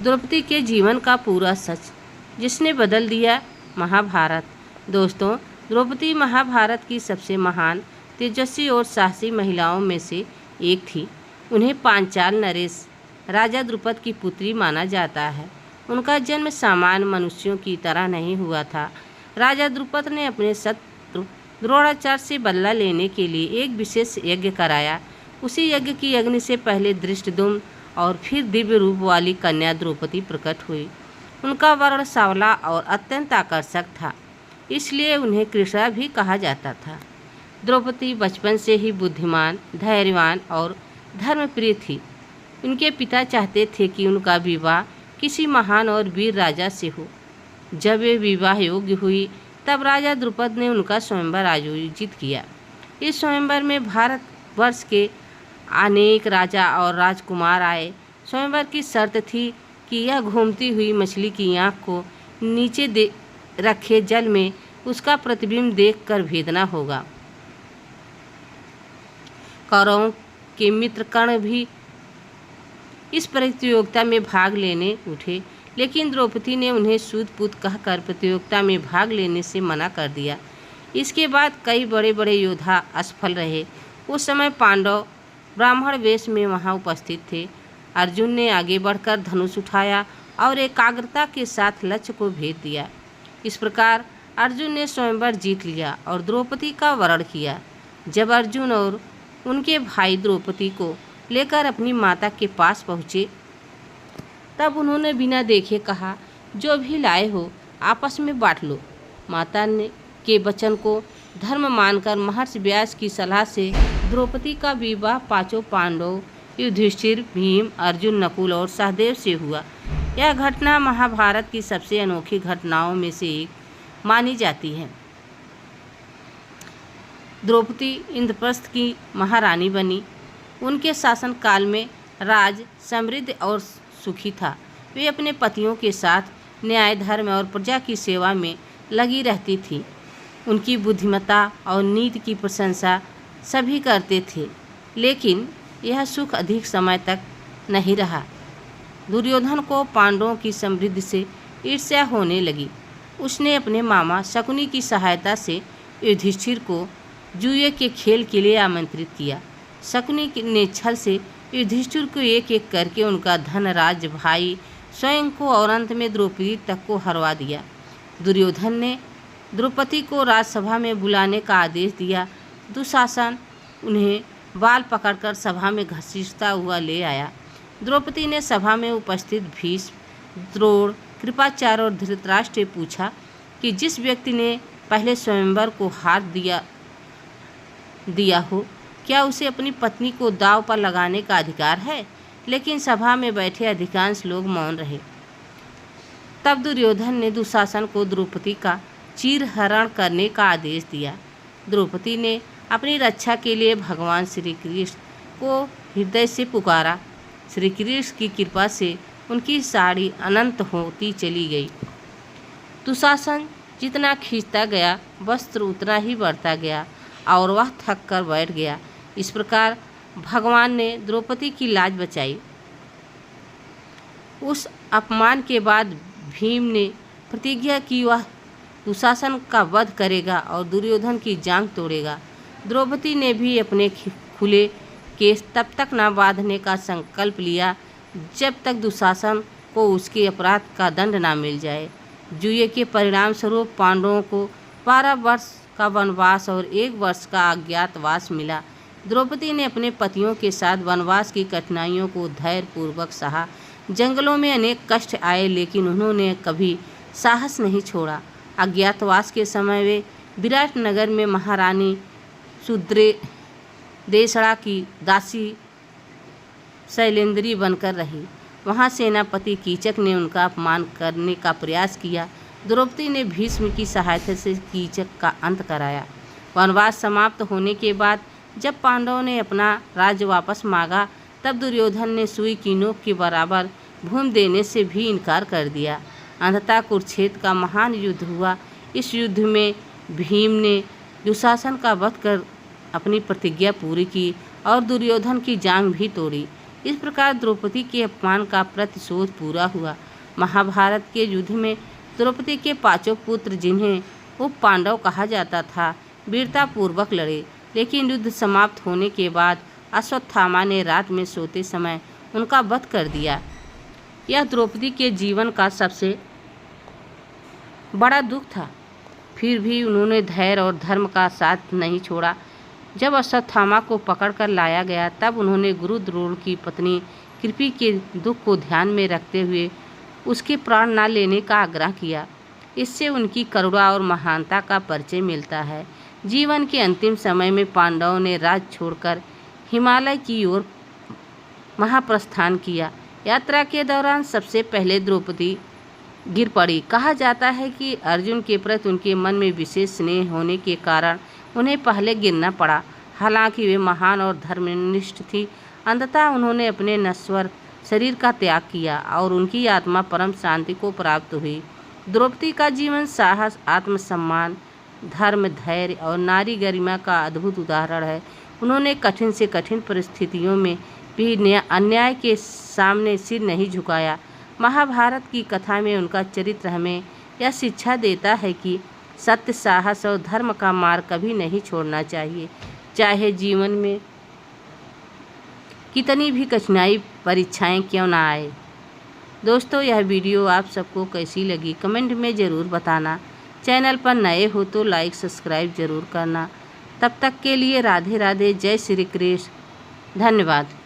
द्रौपदी के जीवन का पूरा सच जिसने बदल दिया महाभारत। दोस्तों, द्रौपदी महाभारत की सबसे महान, तेजस्वी और साहसी महिलाओं में से एक थी। उन्हें पांचाल नरेश राजा द्रुपद की पुत्री माना जाता है। उनका जन्म सामान्य मनुष्यों की तरह नहीं हुआ था। राजा द्रुपद ने अपने शत्रु द्रोणाचार्य से बदला लेने के लिए एक विशेष यज्ञ कराया। उसी यज्ञ की अग्नि से पहले धृष्टद्युम्न और फिर दिव्य रूप वाली कन्या द्रौपदी प्रकट हुई। उनका वर्ण सांवला और अत्यंत आकर्षक था, इसलिए उन्हें कृष्णा भी कहा जाता था। द्रौपदी बचपन से ही बुद्धिमान, धैर्यवान और धर्मप्रिय थी। उनके पिता चाहते थे कि उनका विवाह किसी महान और वीर राजा से हो। जब वे विवाह योग्य हुई तब राजा द्रुपद ने उनका स्वयंवर आयोजित किया। इस स्वयंवर में भारतवर्ष के अनेक राजा और राजकुमार आए। स्वयंवर की शर्त थी कि यह घूमती हुई मछली की आँख को नीचे रखे जल में उसका प्रतिबिंब देखकर भेदना होगा। कौरवों के मित्र कर्ण भी इस प्रतियोगिता में भाग लेने उठे, लेकिन द्रौपदी ने उन्हें सूत-पूत कहकर प्रतियोगिता में भाग लेने से मना कर दिया। इसके बाद कई बड़े बड़े योद्धा असफल रहे। उस समय पांडव ब्राह्मण वेश में वहां उपस्थित थे। अर्जुन ने आगे बढ़कर धनुष उठाया और एकाग्रता के साथ लक्ष्य को भेद दिया। इस प्रकार अर्जुन ने स्वयंवर जीत लिया और द्रौपदी का वरण किया। जब अर्जुन और उनके भाई द्रौपदी को लेकर अपनी माता के पास पहुँचे तब उन्होंने बिना देखे कहा, जो भी लाए हो आपस में बांट लो। माता ने के वचन को धर्म मानकर महर्षि व्यास की सलाह से द्रौपदी का विवाह पांचों पांडव युधिष्ठिर, भीम, अर्जुन, नकुल और सहदेव से हुआ। यह घटना महाभारत की सबसे अनोखी घटनाओं में से एक मानी जाती है। द्रौपदी इंद्रप्रस्थ की महारानी बनी। उनके शासनकाल में राज समृद्ध और सुखी था। वे अपने पतियों के साथ न्याय, धर्म और प्रजा की सेवा में लगी रहती थी। उनकी बुद्धिमत्ता और नीति की प्रशंसा सभी करते थे, लेकिन यह सुख अधिक समय तक नहीं रहा। दुर्योधन को पांडवों की समृद्धि से ईर्ष्या होने लगी। उसने अपने मामा शकुनी की सहायता से युधिष्ठिर को जुए के खेल के लिए आमंत्रित किया। शकुनी ने छल से युधिष्ठिर को एक एक करके उनका धन, राज्य, भाई, स्वयं को और अंत में द्रौपदी तक को हरवा दिया। दुर्योधन ने द्रौपदी को राजसभा में बुलाने का आदेश दिया। दुशासन उन्हें बाल पकड़कर सभा में घसीटता हुआ ले आया। द्रौपदी ने सभा में उपस्थित भीष्म, द्रोण, कृपाचार्य और धृतराष्ट्र से पूछा कि जिस व्यक्ति ने पहले स्वयंवर को हार दिया हो, क्या उसे अपनी पत्नी को दांव पर लगाने का अधिकार है? लेकिन सभा में बैठे अधिकांश लोग मौन रहे। तब दुर्योधन ने दुशासन को द्रौपदी का चीरहरण करने का आदेश दिया। द्रौपदी ने अपनी रक्षा के लिए भगवान श्री कृष्ण को हृदय से पुकारा। श्री कृष्ण की कृपा से उनकी साड़ी अनंत होती चली गई। दुशासन जितना खींचता गया, वस्त्र उतना ही बढ़ता गया और वह थक कर बैठ गया। इस प्रकार भगवान ने द्रौपदी की लाज बचाई। उस अपमान के बाद भीम ने प्रतिज्ञा की वह दुशासन का वध करेगा और दुर्योधन की जांघ तोड़ेगा। द्रौपदी ने भी अपने खुले केस तब तक न बांधने का संकल्प लिया जब तक दुशासन को उसके अपराध का दंड न मिल जाए। जुए के परिणाम स्वरूप पांडवों को 12 वर्ष का वनवास और 1 वर्ष का अज्ञातवास मिला। द्रौपदी ने अपने पतियों के साथ वनवास की कठिनाइयों को धैर्यपूर्वक सहा। जंगलों में अनेक कष्ट आए, लेकिन उन्होंने कभी साहस नहीं छोड़ा। अज्ञातवास के समय वे विराट नगर में महारानी सुदेशड़ा की दासी शैलेंद्री बनकर रही। वहाँ सेनापति कीचक ने उनका अपमान करने का प्रयास किया। द्रौपदी ने भीष्म की सहायता से कीचक का अंत कराया। वनवास समाप्त होने के बाद जब पांडवों ने अपना राज्य वापस मांगा, तब दुर्योधन ने सुई की नोक के बराबर भूमि देने से भी इनकार कर दिया। अंततः कुरुक्षेत्र का महान युद्ध हुआ। इस युद्ध में भीम ने दुशासन का वध कर अपनी प्रतिज्ञा पूरी की और दुर्योधन की जांघ भी तोड़ी। इस प्रकार द्रौपदी के अपमान का प्रतिशोध पूरा हुआ। महाभारत के युद्ध में द्रौपदी के 5 पुत्र, जिन्हें उप पांडव कहा जाता था, वीरतापूर्वक लड़े, लेकिन युद्ध समाप्त होने के बाद अश्वत्थामा ने रात में सोते समय उनका वध कर दिया। यह द्रौपदी के जीवन का सबसे बड़ा दुख था। फिर भी उन्होंने धैर्य और धर्म का साथ नहीं छोड़ा। जब अश्वत्थामा को पकड़कर लाया गया, तब उन्होंने गुरु द्रोण की पत्नी कृपि के दुख को ध्यान में रखते हुए उसके प्राण न लेने का आग्रह किया। इससे उनकी करुणा और महानता का परिचय मिलता है। जीवन के अंतिम समय में पांडवों ने राज्य छोड़कर हिमालय की ओर महाप्रस्थान किया। यात्रा के दौरान सबसे पहले द्रौपदी गिर पड़ी। कहा जाता है कि अर्जुन के प्रति उनके मन में विशेष स्नेह होने के कारण उन्हें पहले गिरना पड़ा। हालांकि वे महान और धर्मनिष्ठ थी, अंततः उन्होंने अपने नश्वर शरीर का त्याग किया और उनकी आत्मा परम शांति को प्राप्त हुई। द्रौपदी का जीवन साहस, आत्मसम्मान, धर्म, धैर्य और नारी गरिमा का अद्भुत उदाहरण है। उन्होंने कठिन से कठिन परिस्थितियों में भी अन्याय के सामने सिर नहीं झुकाया। महाभारत की कथा में उनका चरित्र हमें यह शिक्षा देता है कि सत्य, साहस और धर्म का मार्ग कभी नहीं छोड़ना चाहिए, चाहे जीवन में कितनी भी कठिनाई परीक्षाएं क्यों ना आए। दोस्तों, यह वीडियो आप सबको कैसी लगी कमेंट में ज़रूर बताना। चैनल पर नए हो तो लाइक सब्सक्राइब ज़रूर करना। तब तक के लिए राधे राधे, जय श्री कृष्ण, धन्यवाद।